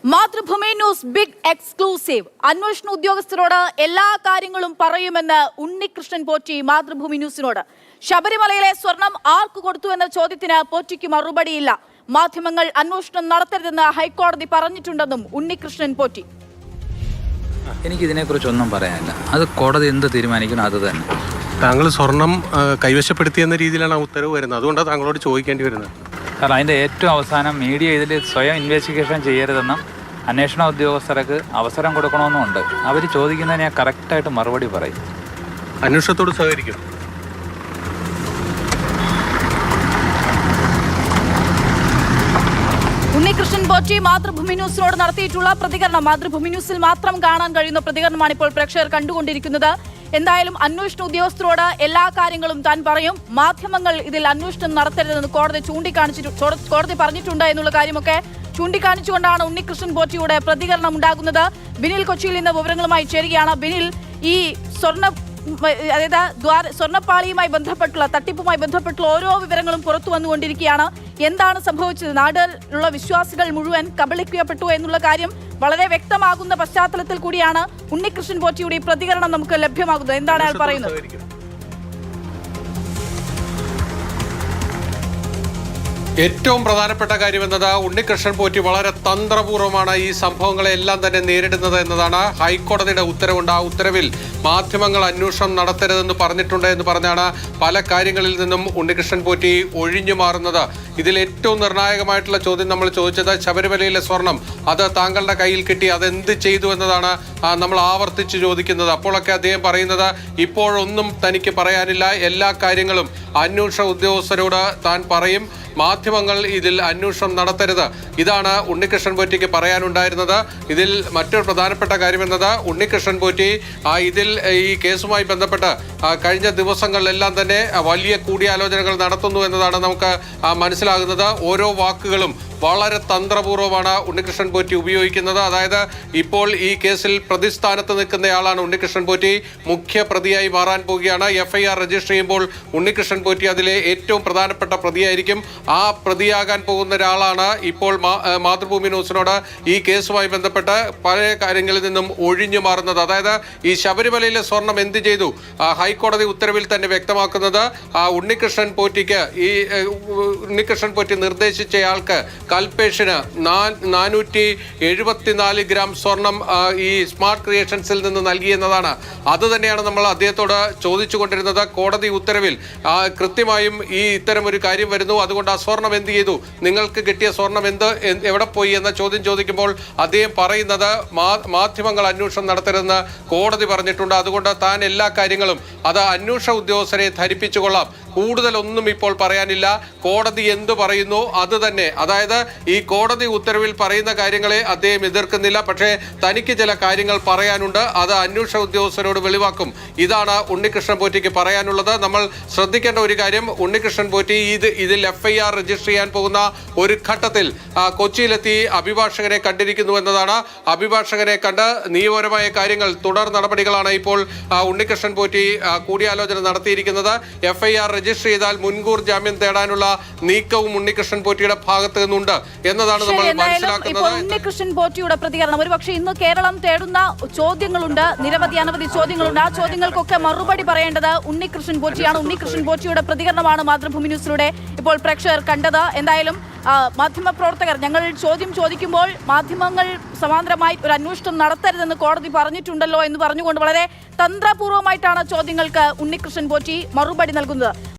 Mathrubhumi news big exclusive. അന്വേഷണ ഉദ്യോഗസ്ഥരോട് എല്ലാ കാര്യങ്ങളും പറയുമെന്ന് ഉണ്ണികൃഷ്ണൻ പോറ്റി മാതൃഭൂമി ന്യൂസിനോട്. ശബരിമലയിലെ സ്വർണം ആർക്ക് കൊടുത്തു എന്ന ചോദ്യത്തിന് പോറ്റിക്ക് മറുപടിയില്ല. മാധ്യമങ്ങൾ അന്വേഷണം നടത്തരുതെന്ന് ഹൈക്കോടതി പറഞ്ഞിട്ടുണ്ടെന്നും ഉണ്ണികൃഷ്ണൻ പോറ്റി. എനിക്കിതിനെക്കുറിച്ചൊന്നും പറയാനില്ല. അത് കോടതി എന്ത് തീരുമാനിക്കണം അത് തന്നെ. താങ്കൾ സ്വർണം കൈവശപ്പെടുത്തിയെന്ന രീതിയിലാണ് ആ ഉത്തരവ് വരുന്നത്. അതുകൊണ്ടാണ് താങ്കളോട് ചോദിക്കേണ്ടി വരുന്നത്. കാരണം അതിൻ്റെ ഏറ്റവും അവസാനം മീഡിയ ഇതിൽ സ്വയം ഇൻവെസ്റ്റിഗേഷൻ ചെയ്യരുതെന്നും അന്വേഷണ ഉദ്യോഗസ്ഥർക്ക് അവസരം കൊടുക്കണമെന്നുമുണ്ട്. അവർ ചോദിക്കുന്നതിന് ഞാൻ കറക്റ്റായിട്ട് മറുപടി പറയും. അന്വേഷണത്തോട് സഹകരിക്കും. ഉണ്ണികൃഷ്ണൻ പോറ്റി മാതൃഭൂമി ന്യൂസിനോട് നടത്തിയിട്ടുള്ള പ്രതികരണം, മാതൃഭൂമി ന്യൂസിൽ മാത്രം കാണാൻ കഴിയുന്ന പ്രതികരണമാണ് ഇപ്പോൾ പ്രേക്ഷകർ കണ്ടുകൊണ്ടിരിക്കുന്നത്. എന്തായാലും അന്വേഷണ ഉദ്യോഗസ്ഥരോട് എല്ലാ കാര്യങ്ങളും താൻ പറയും. മാധ്യമങ്ങൾ ഇതിൽ അന്വേഷണം നടത്തരുതെന്ന് കോടതി പറഞ്ഞിട്ടുണ്ട് എന്നുള്ള കാര്യമൊക്കെ ചൂണ്ടിക്കാണിച്ചുകൊണ്ടാണ് ഉണ്ണികൃഷ്ണൻ പോറ്റിയുടെ പ്രതികരണം ഉണ്ടാകുന്നത്. ബിനിൽ കൊച്ചിയിൽ നിന്ന് വിവരങ്ങളുമായി ചേരുകയാണ്. ബിനിൽ, ഈ സ്വർണ്ണപ്പാളിയുമായി ബന്ധപ്പെട്ടുള്ള തട്ടിപ്പുമായി ബന്ധപ്പെട്ടുള്ള ഓരോ വിവരങ്ങളും പുറത്തു വന്നുകൊണ്ടിരിക്കുകയാണ്. എന്താണ് സംഭവിച്ചത്? നാട്ടിലുള്ള വിശ്വാസികൾ മുഴുവൻ കബളിക്കപ്പെട്ടു എന്നുള്ള കാര്യം വളരെ വ്യക്തമാകുന്ന പശ്ചാത്തലത്തിൽ കൂടിയാണ് ഉണ്ണികൃഷ്ണൻ പോറ്റിയുടെ പ്രതികരണം നമുക്ക് ലഭ്യമാകുന്നത്. എന്താണ് അയാൾ പറയുന്നത്? ഏറ്റവും പ്രധാനപ്പെട്ട കാര്യം എന്നത് ഉണ്ണികൃഷ്ണൻ പോറ്റി വളരെ തന്ത്രപൂർവ്വമാണ് ഈ സംഭവങ്ങളെല്ലാം തന്നെ നേരിടുന്നത് എന്നതാണ്. ഹൈക്കോടതിയുടെ ഉത്തരവുണ്ട്. ആ ഉത്തരവിൽ മാധ്യമങ്ങൾ അന്വേഷണം നടത്തരുതെന്ന് പറഞ്ഞിട്ടുണ്ട് എന്ന് പറഞ്ഞാണ് പല കാര്യങ്ങളിൽ നിന്നും ഉണ്ണികൃഷ്ണൻ പോറ്റി ഒഴിഞ്ഞു മാറുന്നത്. ഇതിൽ ഏറ്റവും നിർണായകമായിട്ടുള്ള ചോദ്യം നമ്മൾ ചോദിച്ചത് ശബരിമലയിലെ സ്വർണം അത് താങ്കളുടെ കയ്യിൽ കിട്ടി, അതെന്ത് ചെയ്തു എന്നതാണ് നമ്മൾ ആവർത്തിച്ച് ചോദിക്കുന്നത്. അപ്പോഴൊക്കെ അദ്ദേഹം പറയുന്നത് ഇപ്പോഴൊന്നും തനിക്ക് പറയാനില്ല, എല്ലാ കാര്യങ്ങളും അന്വേഷണ ഉദ്യോഗസ്ഥരോട് താൻ പറയും, മാധ്യമങ്ങൾ ഇതിൽ അന്വേഷണം നടത്തരുത്. ഇതാണ് ഉണ്ണികൃഷ്ണൻ പോറ്റിക്ക് പറയാനുണ്ടായിരുന്നത്. ഇതിൽ മറ്റൊരു പ്രധാനപ്പെട്ട കാര്യം എന്നത് ഉണ്ണികൃഷ്ണൻ പോറ്റി ഇതിൽ ഈ കേസുമായി ബന്ധപ്പെട്ട് കഴിഞ്ഞ ദിവസങ്ങളിലെല്ലാം തന്നെ വലിയ കൂടിയാലോചനകൾ നടത്തുന്നു എന്നതാണ് നമുക്ക് മനസ്സിലാകുന്നത്. ഓരോ വാക്കുകളും വളരെ തന്ത്രപൂർവ്വമാണ് ഉണ്ണികൃഷ്ണൻ പോറ്റി ഉപയോഗിക്കുന്നത്. അതായത് ഇപ്പോൾ ഈ കേസിൽ പ്രതിസ്ഥാനത്ത് നിൽക്കുന്നയാളാണ് ഉണ്ണികൃഷ്ണൻ പോറ്റി. മുഖ്യ പ്രതിയായി മാറാൻ പോവുകയാണ്. FIR രജിസ്റ്റർ ചെയ്യുമ്പോൾ ഉണ്ണികൃഷ്ണൻ പോറ്റി അതിലെ ഏറ്റവും പ്രധാനപ്പെട്ട പ്രതിയായിരിക്കും. ആ പ്രതിയാകാൻ പോകുന്ന ഒരാളാണ് ഇപ്പോൾ മാതൃഭൂമി ന്യൂസിനോട് ഈ കേസുമായി ബന്ധപ്പെട്ട് പല കാര്യങ്ങളിൽ നിന്നും ഒഴിഞ്ഞു മാറുന്നത്. അതായത് ഈ ശബരിമലയിലെ സ്വർണം എന്ത് ചെയ്തു, ഹൈക്കോടതി ഉത്തരവിൽ തന്നെ വ്യക്തമാക്കുന്നത് ഉണ്ണികൃഷ്ണൻ പോറ്റി നിർദ്ദേശിച്ചയാൾക്ക് കൽപേഷിന് 474 ഗ്രാം സ്വർണം ഈ സ്മാർട്ട് ക്രിയേഷൻസിൽ നിന്ന് നൽകിയെന്നതാണ്. അത് തന്നെയാണ് നമ്മൾ അദ്ദേഹത്തോട് ചോദിച്ചു കൊണ്ടിരുന്നത്. കോടതി ഉത്തരവിൽ കൃത്യമായും ഇത്തരം ഒരു കാര്യം വരുന്നു. അതുകൊണ്ട് ആ സ്വർണം എന്ത് ചെയ്തു, നിങ്ങൾക്ക് കിട്ടിയ സ്വർണം എവിടെ പോയി എന്ന ചോദ്യം ചോദിക്കുമ്പോൾ അദ്ദേഹം പറയുന്നത് മാധ്യമങ്ങൾ അന്വേഷണം നടത്തരുതെന്ന് കോടതി പറഞ്ഞിട്ടുണ്ട്. അതുകൊണ്ട് താൻ എല്ലാ കാര്യങ്ങളും അത് അന്വേഷണ ഉദ്യോഗസ്ഥരെ ധരിപ്പിച്ചുകൊള്ളാം, കൂടുതലൊന്നും ഇപ്പോൾ പറയാനില്ല. കോടതി എന്തു പറയുന്നു അത് തന്നെ. അതായത് ഈ കോടതി ഉത്തരവിൽ പറയുന്ന കാര്യങ്ങളെ അദ്ദേഹം എതിർക്കുന്നില്ല. പക്ഷേ തനിക്ക് ചില കാര്യങ്ങൾ പറയാനുണ്ട്, അത് അന്വേഷണ ഉദ്യോഗസ്ഥരോട് വെളിവാക്കും. ഇതാണ് ഉണ്ണികൃഷ്ണൻ പോറ്റിക്ക് പറയാനുള്ളത്. നമ്മൾ ശ്രദ്ധിക്കേണ്ട ഒരു കാര്യം, ഉണ്ണികൃഷ്ണൻ പോറ്റി ഇതിൽ FIR രജിസ്റ്റർ ചെയ്യാൻ പോകുന്ന ഒരു ഘട്ടത്തിൽ കൊച്ചിയിലെത്തി അഭിഭാഷകനെ കണ്ടിരിക്കുന്നു എന്നതാണ്. അഭിഭാഷകനെ കണ്ട് നിയമപരമായ കാര്യങ്ങൾ തുടർ നടപടികളാണ് ഇപ്പോൾ ഉണ്ണികൃഷ്ണൻ പോറ്റി കൂടിയാലോചന നടത്തിയിരിക്കുന്നത്. FIR രജിസ്റ്റർ ചെയ്താൽ മുൻകൂർ ജാമ്യം തേടാനുള്ള നീക്കവും ഉണ്ണികൃഷ്ണൻ പോറ്റിയുടെ ഭാഗത്ത് നിന്നുണ്ട് എന്നതാണ് നമ്മൾ മനസ്സിലാക്കുന്നത്. ഉണ്ണികൃഷ്ണൻ പോറ്റിയുടെ പ്രതികരണം ഒരുപക്ഷെ ഇന്ന് കേരളം തേടുന്ന ചോദ്യങ്ങളുണ്ട്, അനവധി ചോദ്യങ്ങളുണ്ട്. ആ ചോദ്യങ്ങൾക്കൊക്കെ മറുപടി പറയേണ്ടത് ഉണ്ണികൃഷ്ണൻ പോറ്റിയാണ്. ഉണ്ണികൃഷ്ണൻ പോറ്റിയുടെ പ്രതികരണമാണ് മാതൃഭൂമി ന്യൂസിലൂടെ ഇപ്പോൾ പ്രേക്ഷകർ കണ്ടത്. എന്തായാലും മാധ്യമപ്രവർത്തകർ ഞങ്ങൾ ചോദ്യം ചോദിക്കുമ്പോൾ മാധ്യമങ്ങൾ സമാന്തരമായി ഒരു അന്വേഷണം നടത്തരുതെന്ന് കോടതി പറഞ്ഞിട്ടുണ്ടല്ലോ എന്ന് പറഞ്ഞുകൊണ്ട് വളരെ തന്ത്രപൂർവ്വമായിട്ടാണ് ചോദ്യങ്ങൾക്ക് ഉണ്ണികൃഷ്ണൻ പോറ്റി മറുപടി നൽകുന്നത്.